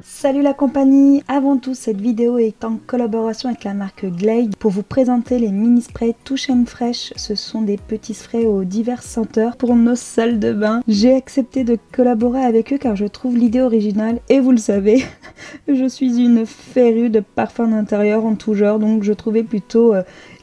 Salut la compagnie! Avant tout, cette vidéo est en collaboration avec la marque Glade pour vous présenter les mini sprays Touch & Fresh. Ce sont des petits sprays aux diverses senteurs pour nos salles de bain. J'ai accepté de collaborer avec eux car je trouve l'idée originale et vous le savez, je suis une férue de parfums d'intérieur en tout genre, donc je trouvais plutôt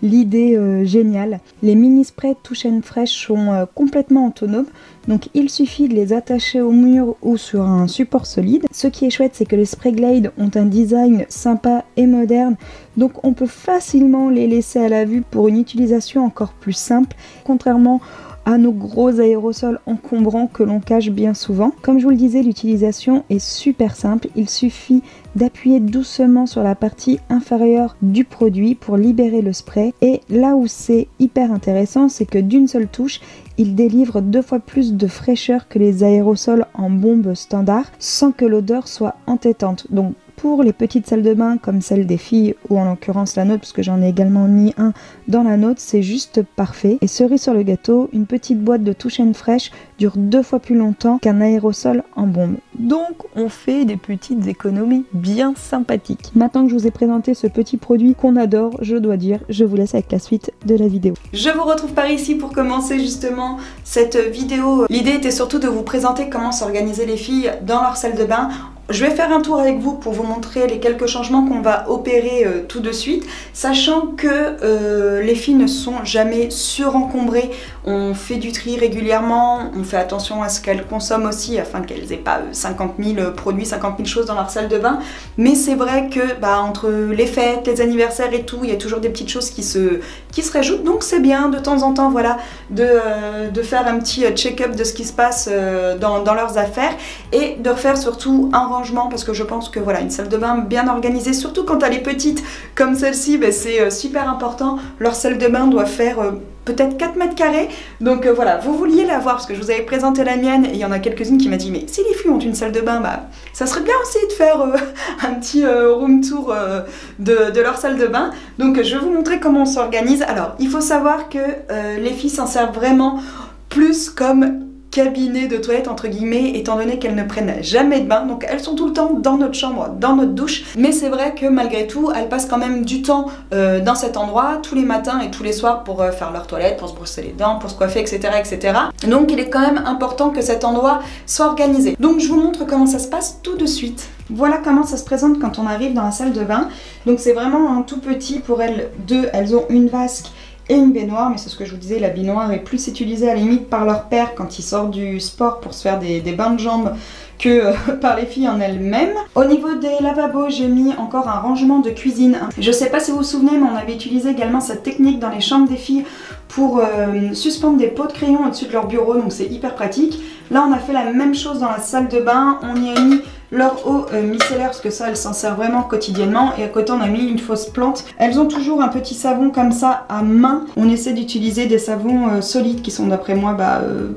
l'idée géniale. Les mini sprays Touch & Fresh sont complètement autonomes, donc il suffit de les attacher au mur ou sur un support solide. Ce qui est chouette, c'est que les sprays Glade ont un design sympa et moderne, donc on peut facilement les laisser à la vue pour une utilisation encore plus simple, contrairement à nos gros aérosols encombrants que l'on cache bien souvent. Comme je vous le disais, l'utilisation est super simple. Il suffit d'appuyer doucement sur la partie inférieure du produit pour libérer le spray. Et là où c'est hyper intéressant, c'est que d'une seule touche, il délivre 2 fois plus de fraîcheur que les aérosols en bombe standard, sans que l'odeur soit entêtante. Donc pour les petites salles de bain comme celle des filles, ou en l'occurrence la nôtre, parce que j'en ai également mis un dans la nôtre, c'est juste parfait. Et cerise sur le gâteau, une petite boîte de Touch & Fresh dure 2 fois plus longtemps qu'un aérosol en bombe. Donc on fait des petites économies bien sympathiques. Maintenant que je vous ai présenté ce petit produit qu'on adore, je dois dire, je vous laisse avec la suite de la vidéo. Je vous retrouve par ici pour commencer justement cette vidéo. L'idée était surtout de vous présenter comment s'organiser les filles dans leur salle de bain. Je vais faire un tour avec vous pour vous montrer les quelques changements qu'on va opérer tout de suite, sachant que les filles ne sont jamais surencombrées. On fait du tri régulièrement, on fait attention à ce qu'elles consomment aussi afin qu'elles n'aient pas 50 000 produits, 50 000 choses dans leur salle de bain. Mais c'est vrai que entre les fêtes, les anniversaires et tout, il y a toujours des petites choses qui se rajoutent. Donc c'est bien de temps en temps voilà, de faire un petit check-up de ce qui se passe dans leurs affaires et de refaire surtout un rangement, parce que je pense que voilà, une salle de bain bien organisée, surtout quand elle est petite comme celle-ci, c'est super important. Leur salle de bain doit faire peut-être 4 mètres carrés, donc voilà, vous vouliez la voir parce que je vous avais présenté la mienne et il y en a quelques-unes qui m'a dit mais si les filles ont une salle de bain, ça serait bien aussi de faire un petit room tour de leur salle de bain. Donc je vais vous montrer comment on s'organise. Alors il faut savoir que les filles s'en servent vraiment plus comme cabinet de toilette entre guillemets, étant donné qu'elles ne prennent jamais de bain, donc elles sont tout le temps dans notre chambre, dans notre douche, mais c'est vrai que malgré tout elles passent quand même du temps dans cet endroit tous les matins et tous les soirs pour faire leur toilette, pour se brosser les dents, pour se coiffer, etc., etc. Donc il est quand même important que cet endroit soit organisé. Donc je vous montre comment ça se passe tout de suite. Voilà comment ça se présente quand on arrive dans la salle de bain. Donc c'est vraiment un tout petit pour elles deux. Elles ont une vasque et une baignoire, mais c'est ce que je vous disais, la baignoire est plus utilisée à la limite par leur père quand il sort du sport pour se faire des bains de jambes que par les filles en elles-mêmes. Au niveau des lavabos, j'ai mis encore un rangement de cuisine. Je sais pas si vous vous souvenez, mais on avait utilisé également cette technique dans les chambres des filles pour suspendre des pots de crayon au-dessus de leur bureau, donc c'est hyper pratique. Là on a fait la même chose dans la salle de bain, on y a mis leur eau micellaire parce que ça elles s'en servent vraiment quotidiennement, et à côté on a mis une fausse plante. Elles ont toujours un petit savon comme ça à main. On essaie d'utiliser des savons solides qui sont d'après moi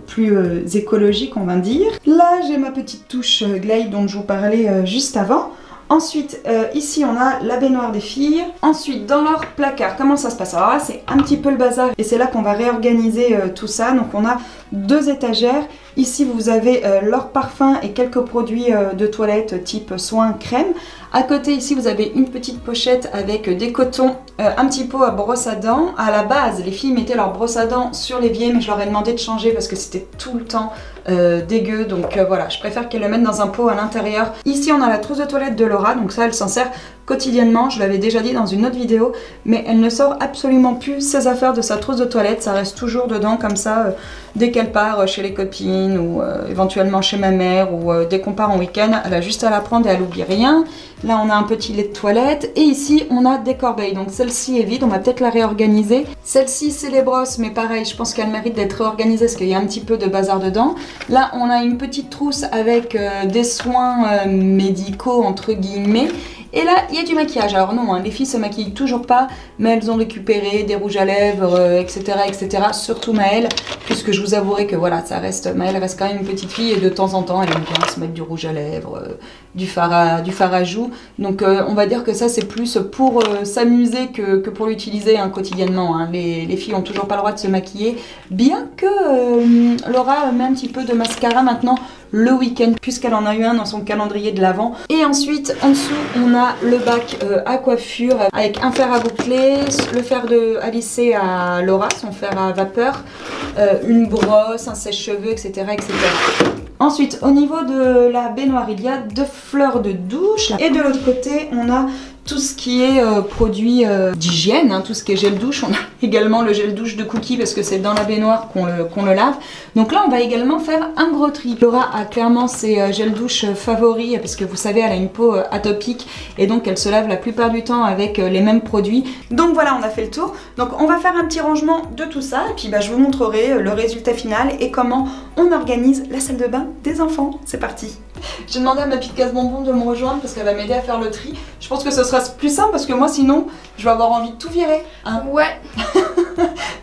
plus écologiques on va dire. Là j'ai ma petite touche Glade dont je vous parlais juste avant. Ensuite, ici on a la baignoire des filles. Ensuite, dans leur placard, comment ça se passe? Alors là, c'est un petit peu le bazar et c'est là qu'on va réorganiser tout ça. Donc on a 2 étagères. Ici, vous avez leur parfum et quelques produits de toilette type soin, crème. À côté, ici, vous avez une petite pochette avec des cotons, un petit pot à brosse à dents. À la base, les filles mettaient leur brosse à dents sur l'évier, mais je leur ai demandé de changer parce que c'était tout le temps dégueu. Donc voilà, je préfère qu'elles le mettent dans un pot à l'intérieur. Ici, on a la trousse de toilette de Laura, donc ça, elle s'en sert quotidiennement. Je l'avais déjà dit dans une autre vidéo, mais elle ne sort absolument plus ses affaires de sa trousse de toilette. Ça reste toujours dedans comme ça, dès qu'elle part chez les copines ou éventuellement chez ma mère ou dès qu'on part en week-end, elle a juste à la prendre et elle n'oublie rien. Là on a un petit lait de toilette et ici on a des corbeilles, donc celle-ci est vide, on va peut-être la réorganiser. Celle-ci c'est les brosses, mais pareil je pense qu'elle mérite d'être réorganisée parce qu'il y a un petit peu de bazar dedans. Là on a une petite trousse avec des soins médicaux entre guillemets. Et là, il y a du maquillage. Alors non, les filles se maquillent toujours pas, mais elles ont récupéré des rouges à lèvres, etc., etc. Surtout Maëlle, puisque je vous avouerai que voilà, Maëlle reste quand même une petite fille et de temps en temps, elle aime bien se mettre du rouge à lèvres, du fard à joues. Donc on va dire que ça, c'est plus pour s'amuser que pour l'utiliser quotidiennement. Les filles ont toujours pas le droit de se maquiller, bien que Laura met un petit peu de mascara maintenant. le week-end puisqu'elle en a eu un dans son calendrier de l'Avent. Et ensuite en dessous on a le bac à coiffure avec un fer à boucler, le fer à lisser à Laura, son fer à vapeur, une brosse, un sèche-cheveux, etc., etc. Ensuite, au niveau de la baignoire, il y a 2 fleurs de douche. Et de l'autre côté, on a tout ce qui est produit d'hygiène, hein, tout ce qui est gel douche. On a également le gel douche de Cookie parce que c'est dans la baignoire qu'on le lave. Donc là, on va également faire un gros tri. Laura a clairement ses gel douche favoris parce que vous savez, elle a une peau atopique et donc elle se lave la plupart du temps avec les mêmes produits. Donc voilà, on a fait le tour. Donc on va faire un petit rangement de tout ça et puis bah, je vous montrerai le résultat final et comment on organise la salle de bain des enfants. C'est parti. J'ai demandé à ma petite casse-bonbon de me rejoindre parce qu'elle va m'aider à faire le tri. Je pense que ce sera plus simple parce que moi sinon je vais avoir envie de tout virer. Hein. Ouais.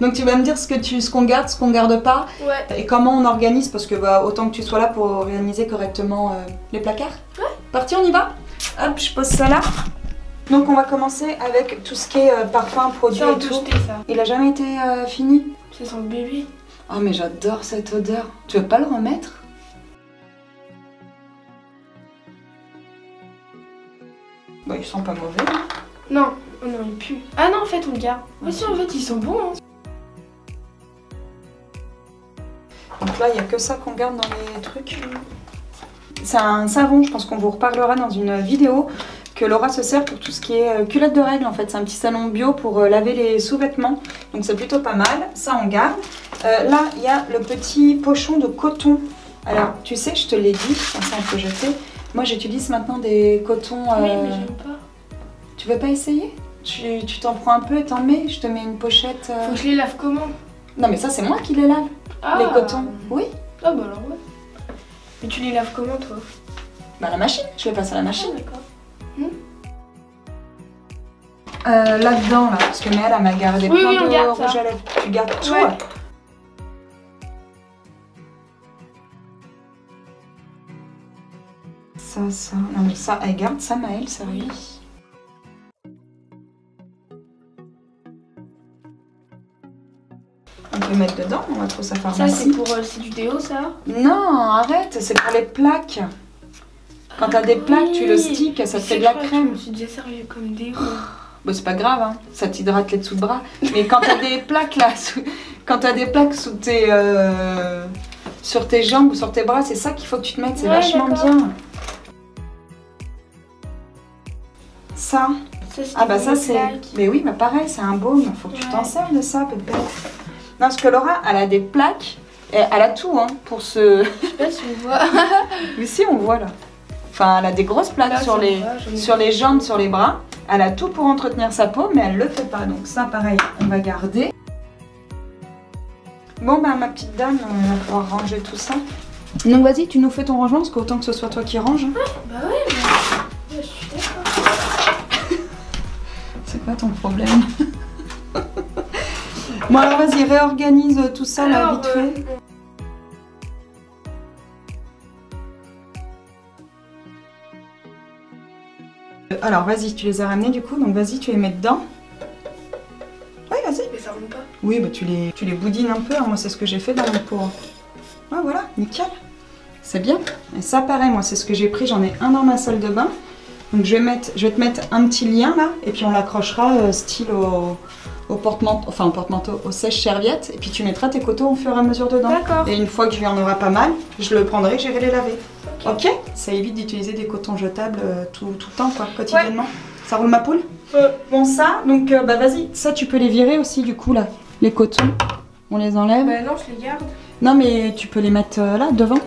Donc tu vas me dire ce qu'on garde, ce qu'on garde pas. Ouais. Et comment on organise parce que bah, autant que tu sois là pour organiser correctement les placards. Ouais. Parti, on y va. Hop, je pose ça là. Donc on va commencer avec tout ce qui est parfum, produit et tout. Ça. Il a jamais été fini? C'est son bébé. Oh mais j'adore cette odeur. Tu veux pas le remettre? Bah ils sont pas mauvais. Non, oh non, il pue. Ah non, en fait, on le garde. Ah si, en fait, ils sont bons. Hein. Donc là, il n'y a que ça qu'on garde dans les trucs. C'est un savon, je pense qu'on vous reparlera dans une vidéo, que Laura se sert pour tout ce qui est culotte de règles. En fait, c'est un petit salon bio pour laver les sous-vêtements. Donc c'est plutôt pas mal. Ça, on garde. Là, il y a le petit pochon de coton. Alors, tu sais, je te l'ai dit, ça on peut jeter. Moi, j'utilise maintenant des cotons... Oui, mais j'aime pas. Tu veux pas essayer? Tu t'en prends un peu et t'en mets. Je te mets une pochette... Faut que je les lave comment? Non, mais ça, c'est moi qui les lave. Ah. Les cotons. Oui. Ah bah alors ouais. Mais tu les laves comment, toi? Bah, la machine. Je les passe à la machine. Ah, d'accord. Là-dedans, là, parce que Méel, elle m'a gardé Oui, plein oui, on de garde rouge ça. à lèvres. Tu gardes tout. Ouais. Ça. Non, mais ça, elle garde ça, Maëlle, ça oui. On peut mettre dedans, on va trouver sa Ça, pharmacie. c'est pour... c'est du déo, ça? Non, arrête, c'est pour les plaques. Quand t'as des plaques, tu le stick, ça te fait de la crème. Je me suis déjà servi comme déo. Bon, c'est pas grave, hein. Ça t'hydrate les dessous de bras. Mais quand t'as des plaques là, quand t'as des plaques sous tes, sur tes jambes ou sur tes bras, c'est ça qu'il faut que tu te mettes, c'est vachement bien. Ça. Ah bah ça c'est... Mais oui, bah pareil, c'est un baume, faut que tu t'en sers de ça, peut-être. Non, parce que Laura, elle a des plaques, et elle a tout, hein, pour ce... Je sais pas si on voit. Mais si, on voit là. Enfin, elle a des grosses plaques Là, sur les jambes, sur les bras. Elle a tout pour entretenir sa peau, mais elle le fait pas. Donc ça, pareil, on va garder. Bon, bah ma petite dame, on va pouvoir ranger tout ça. Donc vas-y, tu nous fais ton rangement, parce qu'autant que ce soit toi qui range. Bah ouais, mais... je suis d'accord. C'est quoi ton problème? Bon alors vas-y, réorganise tout ça là, vite fait. Alors vas-y, tu les as ramenés du coup, donc vas-y, tu les mets dedans. Oui, vas-y. Mais ça rentre pas. Oui, bah tu les boudines un peu, hein. Moi c'est ce que j'ai fait dans mon pot. Ouais, voilà, nickel. C'est bien. Et ça pareil, moi c'est ce que j'ai pris, j'en ai un dans ma salle de bain. Donc je vais te mettre un petit lien là, et puis on l'accrochera style au porte-manteau, enfin au porte-manteau, au sèche-serviette, et puis tu mettras tes cotons au fur et à mesure dedans. D'accord. Et une fois que il y en aura pas mal, je le prendrai et j'irai les laver. Ok. Ça évite d'utiliser des cotons jetables tout le temps, quoi, quotidiennement. Ouais. Ça roule ma poule? Bon ça, donc bah vas-y, ça tu peux les virer aussi du coup là, les cotons, on les enlève. Bah non, je les garde. Non mais tu peux les mettre là, devant.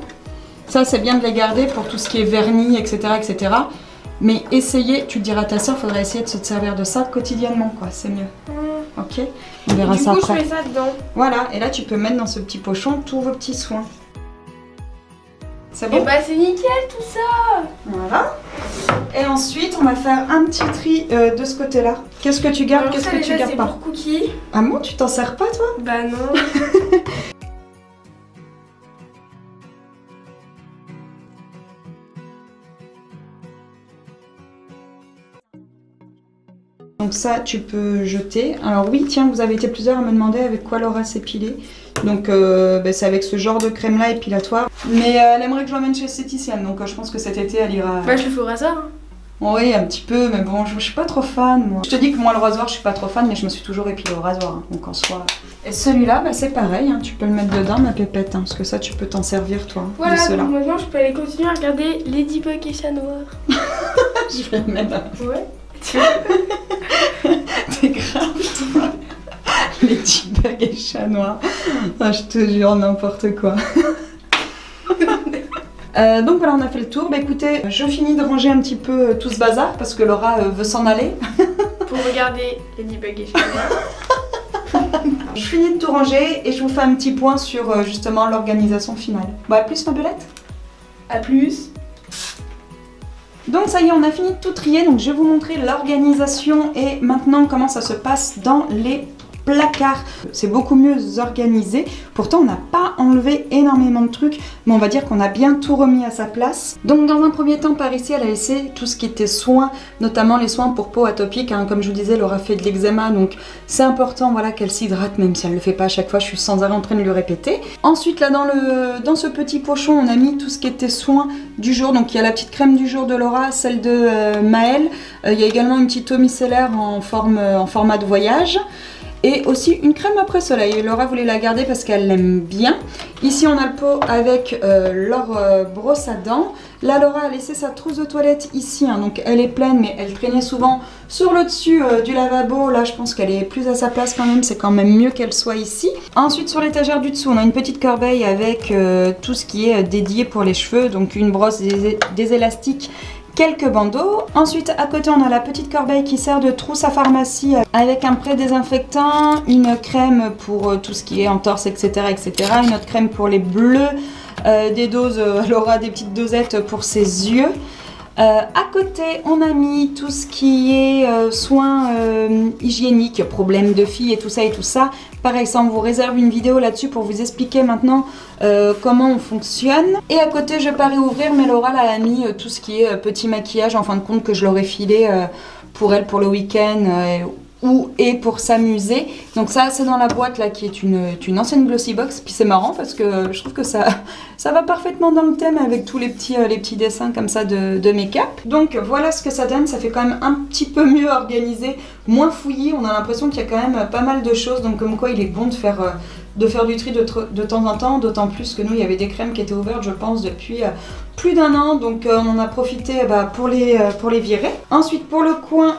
Ça c'est bien de les garder pour tout ce qui est vernis, etc. etc. Mais essayez, tu le diras à ta soeur, faudrait essayer de se servir de ça quotidiennement, quoi, c'est mieux. Ok. On verra ça après. Du coup, je mets ça dedans. Voilà, et là tu peux mettre dans ce petit pochon tous vos petits soins. C'est bon? Et bah c'est nickel tout ça. Voilà. Et ensuite, on va faire un petit tri de ce côté-là. Qu'est-ce que tu gardes, qu'est-ce que tu gardes pas? C'est pour Cookie. Ah bon, tu t'en sers pas toi? Bah non. Donc ça, tu peux jeter. Alors oui, tiens, vous avez été plusieurs à me demander avec quoi Laura s'épiler. Donc c'est avec ce genre de crème-là épilatoire. Mais elle aimerait que je l'emmène chez l'esthéticienne, donc je pense que cet été elle ira... Bah je le fais au rasoir. Hein. Oui, un petit peu, mais bon, je suis pas trop fan, moi. Je te dis que moi, le rasoir, je suis pas trop fan, mais je me suis toujours épilée au rasoir, hein, donc en soi... Et celui-là, bah, c'est pareil, hein, tu peux le mettre dedans, ma pépette, hein, parce que ça, tu peux t'en servir, toi, voilà, de cela. Donc maintenant, je peux aller continuer à regarder Ladybug et Chat Noir. Je vais le mettre... Ouais. T'es grave, toi. Ladybug et Chat Noir. Ah, je te jure, n'importe quoi. Donc voilà, on a fait le tour. Bah écoutez, je finis de ranger un petit peu tout ce bazar parce que Laura veut s'en aller. Pour regarder Ladybug et Chat Noir. Je finis de tout ranger et je vous fais un petit point sur justement l'organisation finale. Bon, à plus ma belette. A plus. Donc ça y est, on a fini de tout trier, donc je vais vous montrer l'organisation et maintenant comment ça se passe dans les placards. C'est beaucoup mieux organisé, pourtant on n'a pas enlevé énormément de trucs, mais on va dire qu'on a bien tout remis à sa place. Donc dans un premier temps, par ici, elle a laissé tout ce qui était soins, notamment les soins pour peau atopique, hein. Comme je vous disais, elle aura fait de l'eczéma, donc c'est important voilà, qu'elle s'hydrate, même si elle ne le fait pas à chaque fois, je suis sans arrêt en train de lui répéter. Ensuite là dans ce petit pochon, on a mis tout ce qui était soins du jour, donc il y a la petite crème du jour de Laura, celle de Maëlle, il y a également une petite eau micellaire en format de voyage. Et aussi une crème après soleil. Laura voulait la garder parce qu'elle l'aime bien. Ici on a le pot avec leur brosse à dents. Là Laura a laissé sa trousse de toilette ici, hein, donc elle est pleine mais elle traînait souvent sur le dessus du lavabo. Là je pense qu'elle est plus à sa place quand même, c'est quand même mieux qu'elle soit ici. Ensuite sur l'étagère du dessous on a une petite corbeille avec tout ce qui est dédié pour les cheveux, donc une brosse, des élastiques, quelques bandeaux. Ensuite à côté on a la petite corbeille qui sert de trousse à pharmacie avec un pré désinfectant, une crème pour tout ce qui est entorse etc, une autre crème pour les bleus, des doses, elle aura des petites dosettes pour ses yeux. À côté on a mis tout ce qui est soins hygiéniques, problèmes de filles et tout ça. Pareil, ça on vous réserve une vidéo là-dessus pour vous expliquer maintenant comment on fonctionne. Et à côté je vais pas réouvrir, mais Laura là, a mis tout ce qui est petit maquillage en fin de compte que je l'aurais filé pour elle pour le week-end et pour s'amuser. Donc ça c'est dans la boîte là qui est une ancienne glossy box. Puis c'est marrant parce que je trouve que ça va parfaitement dans le thème avec tous les petits dessins comme ça de make-up. Donc voilà ce que ça donne, ça fait quand même un petit peu mieux organisé, moins fouillé. On a l'impression qu'il y a quand même pas mal de choses, donc comme quoi il est bon de faire du tri de temps en temps, d'autant plus que nous il y avait des crèmes qui étaient ouvertes je pense depuis plus d'un an, donc on en a profité pour les virer. Ensuite pour le coin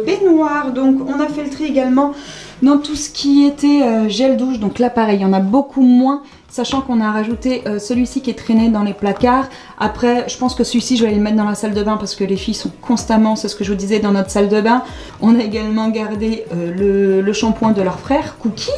baignoire, donc on a fait le tri également dans tout ce qui était gel douche, donc là pareil il y en a beaucoup moins, sachant qu'on a rajouté celui-ci qui est traîné dans les placards. Après je pense que celui-ci je vais aller le mettre dans la salle de bain parce que les filles sont constamment, c'est ce que je vous disais, dans notre salle de bain. On a également gardé le shampoing de leur frère Cookie.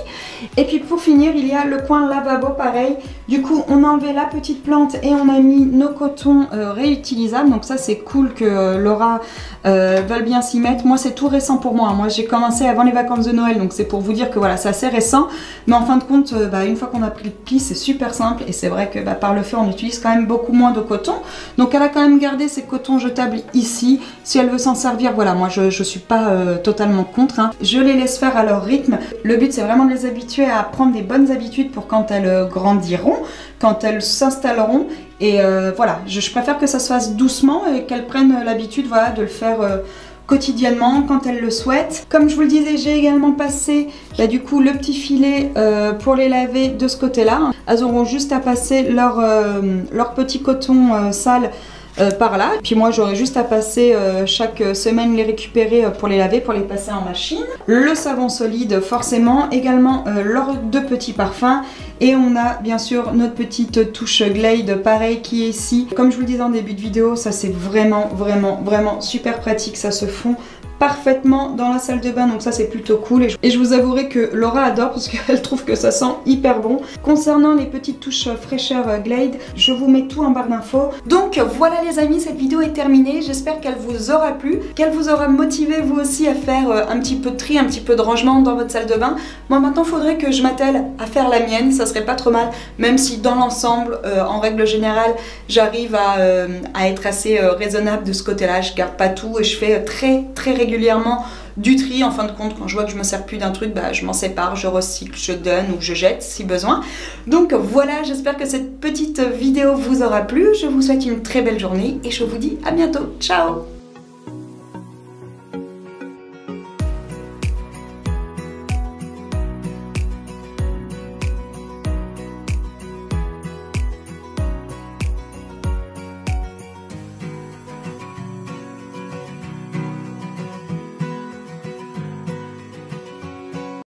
Et puis pour finir il y a le coin lavabo pareil. Du coup on a enlevé la petite plante et on a mis nos cotons réutilisables, donc ça c'est cool que Laura veuille bien s'y mettre. Moi c'est tout récent pour moi, moi j'ai commencé avant les vacances de Noël, donc c'est pour vous dire que voilà c'est assez récent, mais en fin de compte une fois qu'on a pris le pli c'est super simple. Et c'est vrai que par le fait on utilise quand même beaucoup moins de coton, donc elle a quand même gardé ses cotons jetables ici. Si elle veut s'en servir, voilà, moi je suis pas totalement contre, hein. Je les laisse faire à leur rythme. Le but c'est vraiment de les habituer à prendre des bonnes habitudes pour quand elles grandiront, quand elles s'installeront. Et voilà, je préfère que ça se fasse doucement et qu'elles prennent l'habitude voilà, de le faire quotidiennement quand elles le souhaitent. Comme je vous le disais, j'ai également passé du coup le petit filet pour les laver de ce côté-là. Elles auront juste à passer leur petit coton sale par là. Puis moi j'aurai juste à passer chaque semaine les récupérer pour les laver, pour les passer en machine. Le savon solide forcément, également leurs deux petits parfums. Et on a bien sûr notre petite touche Glade pareil qui est ici. Comme je vous le disais en début de vidéo, ça c'est vraiment super pratique, ça se fond parfaitement dans la salle de bain, donc ça c'est plutôt cool. Et je vous avouerai que Laura adore parce qu'elle trouve que ça sent hyper bon. Concernant les petites touches fraîcheur Glade, je vous mets tout en barre d'infos. Donc voilà les amis, cette vidéo est terminée. J'espère qu'elle vous aura plu, qu'elle vous aura motivé vous aussi à faire un petit peu de tri, un petit peu de rangement dans votre salle de bain. Moi maintenant il faudrait que je m'attelle à faire la mienne. Ça serait pas trop mal, même si dans l'ensemble, en règle générale, j'arrive à être assez raisonnable de ce côté-là. Je garde pas tout et je fais très régulièrement du tri. En fin de compte, quand je vois que je me sers plus d'un truc, bah, je m'en sépare, je recycle, je donne ou je jette si besoin. Donc voilà, j'espère que cette petite vidéo vous aura plu. Je vous souhaite une très belle journée et je vous dis à bientôt. Ciao!